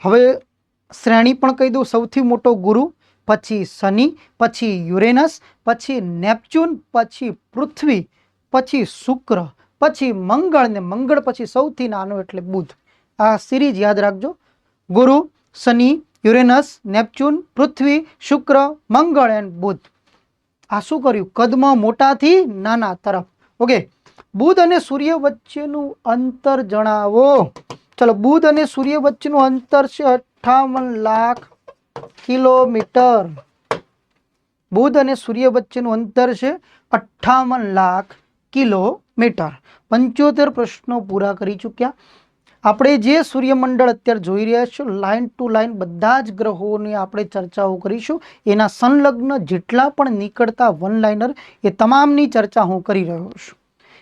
હવે શ્રેણી પણ કહી દઉં, સૌથી મોટો ગુરુ, પછી શનિ, પછી યુરેનસ, પછી નેપચ્યુન, પછી પૃથ્વી, પછી શુક્ર, પછી મંગળ, ને મંગળ પછી સૌથી નાનો એટલે બુધ. આ સિરીઝ યાદ રાખજો. ગુરુ, શનિ, યુરેનસ, નેપચ્યુન, પૃથ્વી, શુક્ર, મંગળ એન્ડ બુધ. આ શું કર્યું? કદમાં મોટાથી નાના તરફ. ઓકે, બુધ અને સૂર્ય વચ્ચેનું અંતર જણાવો. ચલો, બુધ અને સૂર્ય વચ્ચેનું અંતર છે 58 લાખ કિલોમીટર. બુધ અને સૂર્ય વચ્ચેનું અંતર છે 58 લાખ કિલોમીટર. 75 પ્રશ્નો પૂરા કરી ચૂક્યા. આપણે જે સૂર્યમંડળ અત્યારે જોઈ રહ્યા છો, લાઇન ટુ લાઇન બધા જ ગ્રહોની આપણે ચર્ચાઓ કરીશું. એના સંલગ્ન જેટલા પણ નીકળતા વન લાઇનર એ તમામની ચર્ચા હું કરી રહ્યો છું.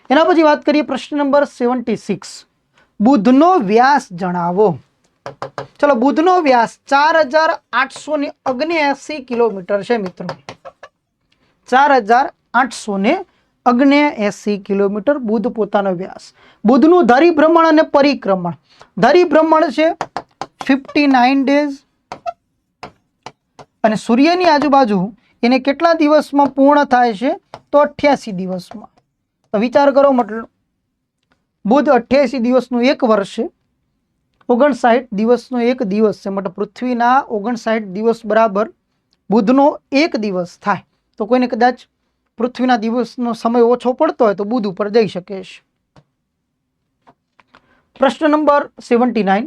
એના પછી વાત કરીએ પ્રશ્ન નંબર 76. બુધનો વ્યાસ જણાવો. ચલો, બુધનો વ્યાસ 4879 કિલોમીટર છે મિત્રો. 4879 કિલોમીટર બુધ પોતાનો વ્યાસ. બુધનું ધરીભ્રમણ અને પરિક્રમણ. ધરીભ્રમણ છે 59 ડેઝ અને સૂર્યની આજુબાજુ એને કેટલા દિવસમાં પૂર્ણ થાય છે? તો 88 દિવસમાં. તો વિચાર કરો, મતલબ બુધ 88 દિવસનું એક વર્ષ છે, 59 દિવસનો એક દિવસ છે. મતલબ પૃથ્વીના 59 દિવસ બરાબર બુધનો એક દિવસ થાય. તો કોઈને કદાચ પૃથ્વીના દિવસનો સમય ઓછો પડતો હોય તો બુધ ઉપર જઈ શકે છે. પ્રશ્ન નંબર 79.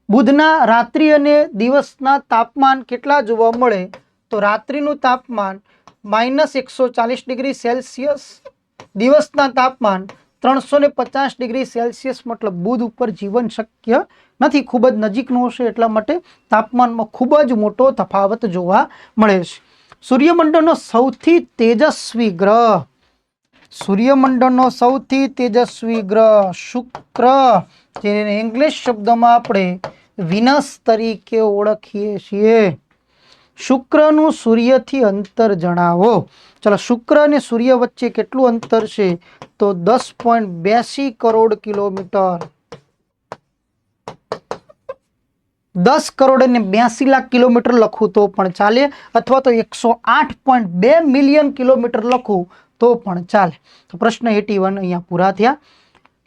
બુધના રાત્રિ અને દિવસના તાપમાન કેટલા જોવા મળે? તો રાત્રિનું તાપમાન -140 ડિગ્રી સેલ્સિયસ, દિવસના તાપમાન 350 ડિગ્રી સેલ્સિયસ. મતલબ બુધ ઉપર જીવન શક્ય નથી, ખૂબ જ નજીકનું હશે, એટલા માટે તાપમાનમાં ખૂબ જ મોટો તફાવત જોવા મળે છે. સૂર્યમંડળનો સૌથી તેજસ્વી ગ્રહ. સૂર્યમંડળનો સૌથી તેજસ્વી ગ્રહ શુક્ર, જેને ઇંગ્લિશ શબ્દમાં આપણે વિનસ તરીકે ઓળખીએ છીએ. શુક્રનું સૂર્યથી અંતર જણાવો. ચલો, શુક્ર અને સૂર્ય વચ્ચે કેટલું અંતર છે? તો 10.82 કરોડ કિલોમીટર. 10 કરોડ અને 82 લાખ કિલોમીટર લખું તો પણ ચાલે, અથવા તો 108.2 મિલિયન કિલોમીટર લખું તો પણ ચાલે. તો પ્રશ્ન 81 અહીંયા પૂરા થયા.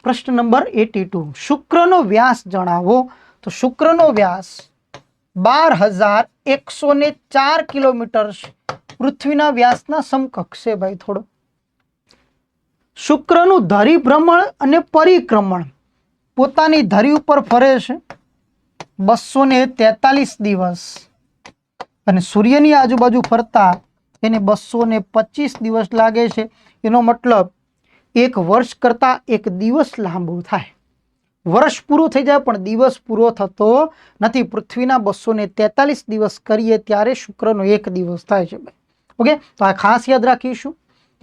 પ્રશ્ન નંબર 82. શુક્રનો વ્યાસ જણાવો. તો શુક્રનો વ્યાસ 12,104 કિલોમીટર છે. પૃથ્વીના વ્યાસના સમકક્ષ છે ભાઈ થોડો. શુક્રનું ધરીભ્રમણ અને પરિક્રમણ, પોતાની ધરી ઉપર ફરે છે 243 દિવસ અને સૂર્યની આજુબાજુ ફરતા એને 225 દિવસ લાગે છે. એનો મતલબ એક વર્ષ કરતાં એક દિવસ લાંબો થાય. વર્ષ પૂરું થઈ જાય પણ દિવસ પૂરો થતો નથી. પૃથ્વીના 243 દિવસ કરીએ ત્યારે શુક્રનો એક દિવસ થાય છે. ઓકે, તો આ ખાસ યાદ રાખીશું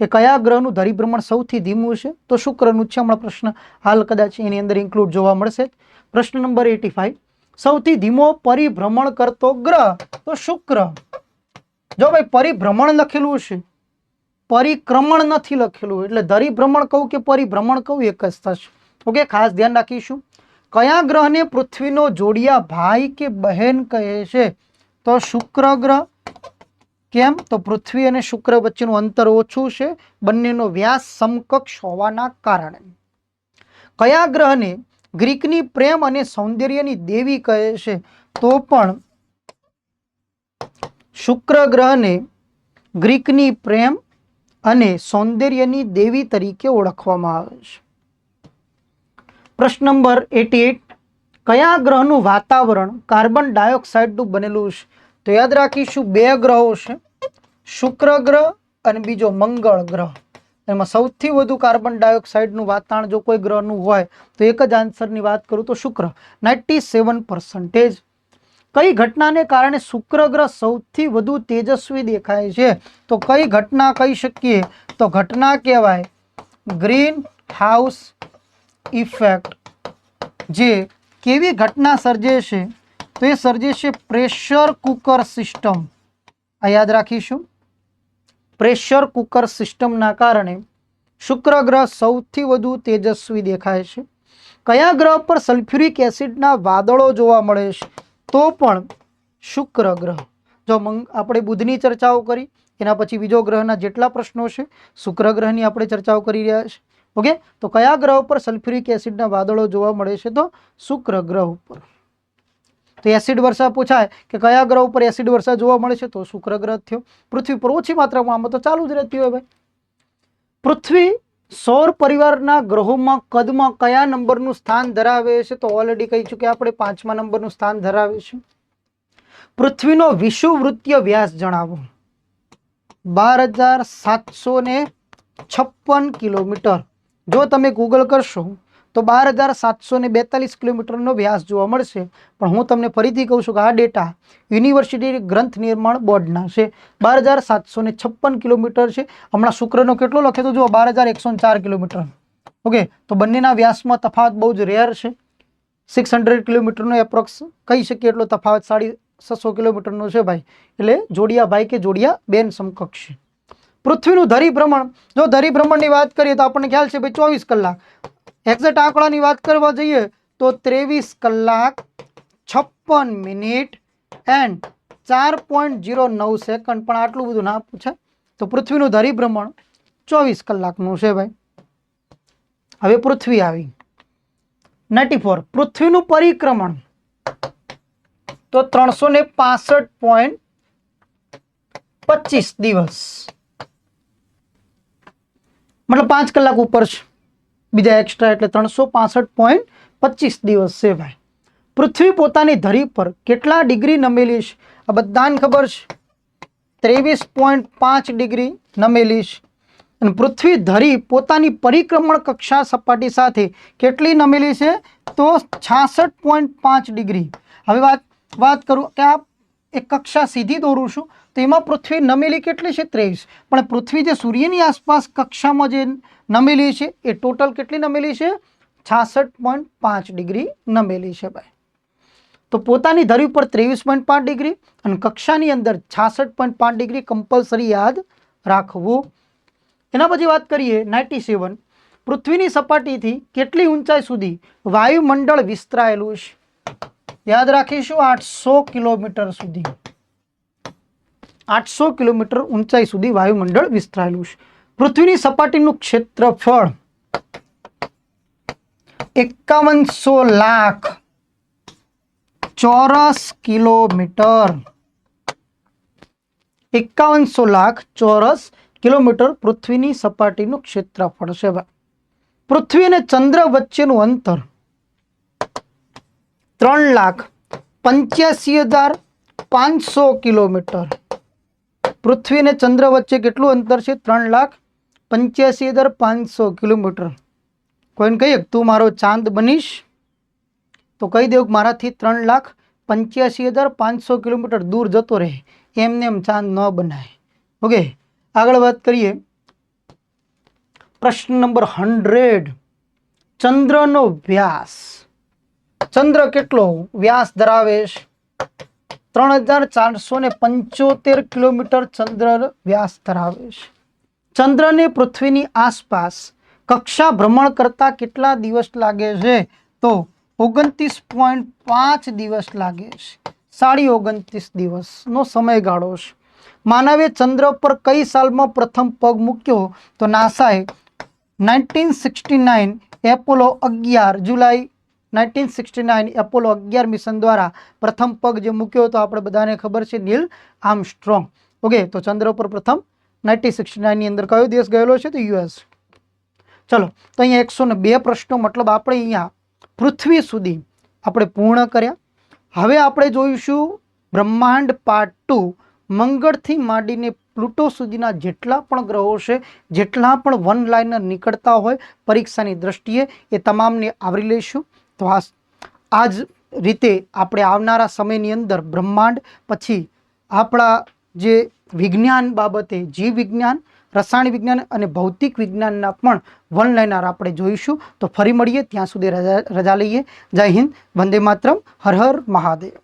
કે કયા ગ્રહનું ધરીભ્રમણ સૌથી ધીમું છે? તો શુક્રનું છે. હમણાં પ્રશ્ન હાલ કદાચ એની અંદર ઇન્ક્લુડ જોવા મળશે. પ્રશ્ન નંબર 85. સૌથી ધીમો પરિભ્રમણ કરતો ગ્રહ? તો શુક્ર. જો ભાઈ પરિભ્રમણ લખેલું છે, પરિક્રમણ નથી લખેલું, એટલે ધરીભ્રમણ કહું કે પરિભ્રમણ કહું એક જ થશે. ઓકે, ખાસ ધ્યાન રાખીશું. કયા ગ્રહને પૃથ્વીનો જોડિયા ભાઈ કે બહેન કહે છે? તો શુક્ર ગ્રહ. કેમ? તો પૃથ્વી અને શુક્ર વચ્ચેનું અંતર ઓછું છે, બંનેનો વ્યાસ સમકક્ષ હોવાના કારણે. કયા ગ્રહને ગ્રીકની પ્રેમ અને સૌંદર્યની દેવી કહે છે? તો પણ શુક્ર ગ્રહને ગ્રીકની પ્રેમ અને સૌંદર્યની દેવી તરીકે ઓળખવામાં આવે છે. પ્રશ્ન નંબર 88. કયા ગ્રહનું વાતાવરણ કાર્બન ડાયોક્સાઇડનું બનેલું છે? તો યાદ રાખીશું બે ગ્રહો છે, શુક્ર ગ્રહ અને બીજો મંગળ ગ્રહ. એમાં સૌથી વધુ કાર્બન ડાયોક્સાઇડનું વાતાવરણ જો કોઈ ગ્રહનું હોય તો એક જ આન્સરની વાત કરું તો શુક્ર, 97%. કઈ ઘટનાને કારણે શુક્ર ગ્રહ સૌથી વધુ તેજસ્વી દેખાય છે? તો કઈ ઘટના કહી શકીએ? તો ઘટના કહેવાય ગ્રીન હાઉસ ઇફેક્ટ. જે કેવી ઘટના સર્જે છે? તો એ સર્જે છે પ્રેશર કુકર સિસ્ટમ. આ યાદ રાખીશું. પ્રેશર કુકર સિસ્ટમના કારણે શુક્ર ગ્રહ સૌથી વધુ તેજસ્વી દેખાય છે. કયા ગ્રહ પર સલ્ફ્યુરિક એસિડના વાદળો જોવા મળે છે? તો પણ શુક્ર ગ્રહ. જો આપણે બુધની ચર્ચાઓ કરી, એના પછી બીજો ગ્રહના જેટલા પ્રશ્નો છે, શુક્ર ગ્રહની આપણે ચર્ચાઓ કરી રહ્યા છે. ઓકે, તો કયા ગ્રહ ઉપર સલ્ફ્યુરિક એસિડના વાદળો જોવા મળે છે? તો શુક્ર ગ્રહ ઉપર. તો એસિડ વર્ષા પૂછાય કે કયા ગ્રહ ઉપર એસિડ વર્ષા જોવા મળે છે? તો શુક્ર ગ્રહ થયો. પૃથ્વી પર ઓછી માત્રામાં, આમાં તો ચાલુ જ રહેતી હોય ભાઈ. પૃથ્વી સૌર પરિવારના ગ્રહોમાં કદમાં કયા નંબરનું સ્થાન ધરાવે છે? તો ઓલરેડી કહી ચૂક્યા આપણે, 5મા નંબરનું સ્થાન ધરાવે છે. પૃથ્વીનો વિષુવવૃત્તીય વ્યાસ જણાવો. 12,756 કિલોમીટર. જો તમે ગૂગલ કરશો તો 12,742 કિલોમીટરનો વ્યાસ જોવા મળશે. પણ હું તમને ફરીથી કહું છું કે આ ડેટા યુનિવર્સિટી ગ્રંથ નિર્માણ બોર્ડના છે. 12,756 કિલોમીટર છે. હમણાં શુક્રનો કેટલો લખે તો જુઓ, 12,104 કિલોમીટર. ઓકે, તો બંનેના વ્યાસમાં તફાવત બહુ જ રેર છે. 600 કિલોમીટરનો એપ્રોક્સ કહી શકીએ એટલો તફાવત 650 કિલોમીટરનો છે ભાઈ. એટલે જોડિયા ભાઈ કે જોડિયા બેન સમકક્ષ છે. પૃથ્વીનું ધરીભ્રમણ, જો ધરીભ્રમણની વાત કરીએ તો આપણને ખ્યાલ છે ભાઈ 24 કલાક. એક્ઝેક્ટ આંકડાની વાત કરવા જઈએ તો 23 કલાક 56 મિનિટ એન્ડ 4.09 સેકન્ડ. પણ આટલું બધું ના પૂછાય. તો પૃથ્વીનું ધરીભ્રમણ 24 કલાકનું છે ભાઈ. હવે પૃથ્વી આવી 94. પૃથ્વીનું પરિક્રમણ તો 365.25 દિવસ, મતલબ 5 કલાક ઉપર છે, બીજા એક્સ્ટ્રા એટલે 365.25 દિવસ છે ભાઈ. પૃથ્વી પોતાની ધરી પર કેટલા ડિગ્રી નમેલી છે? આ બધાને ખબર છે, 23.5 ડિગ્રી નમેલી છે. અને પૃથ્વી ધરી પોતાની પરિક્રમણ કક્ષા સપાટી સાથે કેટલી નમેલી છે? તો 66.5 ડિગ્રી. હવે વાત કરું કે આ એક કક્ષા સીધી દોરું છું તો એમાં પૃથ્વી નમેલી કેટલી છે? 23. પણ પૃથ્વી જે સૂર્યની આસપાસ કક્ષામાં જે નમેલી છે એ ટોટલ કેટલી નમેલી છે? 66.5 ડિગ્રી નમેલી છે ભાઈ. તો પોતાની ધરી પર 23.5 ડિગ્રી અને કક્ષાની અંદર 66.5 ડિગ્રી કમ્પલસરી યાદ રાખવું. એના પછી વાત કરીએ 97. પૃથ્વીની સપાટીથી કેટલી ઊંચાઈ સુધી વાયુમંડળ વિસ્તરાયેલું છે? યાદ રાખીશું 800 કિલોમીટર સુધી. 800 કિલોમીટર ઊંચાઈ સુધી વાયુમંડળ વિસ્તરાયેલું છે. પૃથ્વીની સપાટીનું ક્ષેત્રફળ 5100 લાખ ચોરસ કિલોમીટર. 5100 લાખ ચોરસ કિલોમીટર પૃથ્વીની સપાટીનું ક્ષેત્રફળ છે. પૃથ્વી અને ચંદ્ર વચ્ચેનું અંતર 3,85,500 કિલોમીટર. પૃથ્વી અને ચંદ્ર વચ્ચે કેટલું અંતર છે? 3,85,500 કિલોમીટર. કોઈને કહીએ તું મારો ચાંદ બનીશ તો કહી દઉં મારાથી 3,85,500 કિલોમીટર દૂર જતો રહે, એમને એમ ચાંદ ન બનાય. ઓકે, આગળ વાત કરીએ. પ્રશ્ન નંબર 100. ચંદ્રનો વ્યાસ. ચંદ્ર કેટલો વ્યાસ ધરાવે છે? 3,475 કિલોમીટર ચંદ્ર વ્યાસ ધરાવે છે. ચંદ્રને પૃથ્વીની આસપાસ કક્ષા ભ્રમણ કરતા કેટલા દિવસ લાગે છે? તો 29.5 દિવસ લાગે છે. 29.5 દિવસનો સમયગાળો છે. માનવે ચંદ્ર પર કઈ સાલમાં પ્રથમ પગ મૂક્યો? તો નાસાએ 1969 એપોલો 11 જુલાઈ 1969 એપોલો 11 મિશન દ્વારા પ્રથમ પગ જે મૂક્યો હતો આપણે બધાને ખબર છે, નીલ આર્મસ્ટ્રોંગ. ઓકે, તો ચંદ્ર પર પ્રથમ 1969 ની અંદર કયો દેશ ગયેલો છે? તો યુએસ. ચલો, તો અહીંયા 102 પ્રશ્નો, મતલબ આપણે અહીંયા પૃથ્વી સુધી આપણે પૂર્ણ કર્યા. હવે આપણે જોઈશું બ્રહ્માંડ પાર્ટ 2. મંગળથી માંડીને પ્લુટો સુધીના જેટલા પણ ગ્રહો છે, જેટલા પણ વન લાઇનર નીકળતા હોય પરીક્ષાની દ્રષ્ટિએ, એ તમામને આવરી લઈશું. તો આ જ રીતે આપણે આવનારા સમયની અંદર બ્રહ્માંડ પછી આપણા જે વિજ્ઞાન બાબતે જીવ વિજ્ઞાન, રસાયણ વિજ્ઞાન અને ભૌતિક વિજ્ઞાનના પણ વન લાઇનર આપણે જોઈશું. તો ફરી મળીએ, ત્યાં સુધી રજા લઈએ. જય હિન્દ, વંદે માતરમ, હર હર મહાદેવ.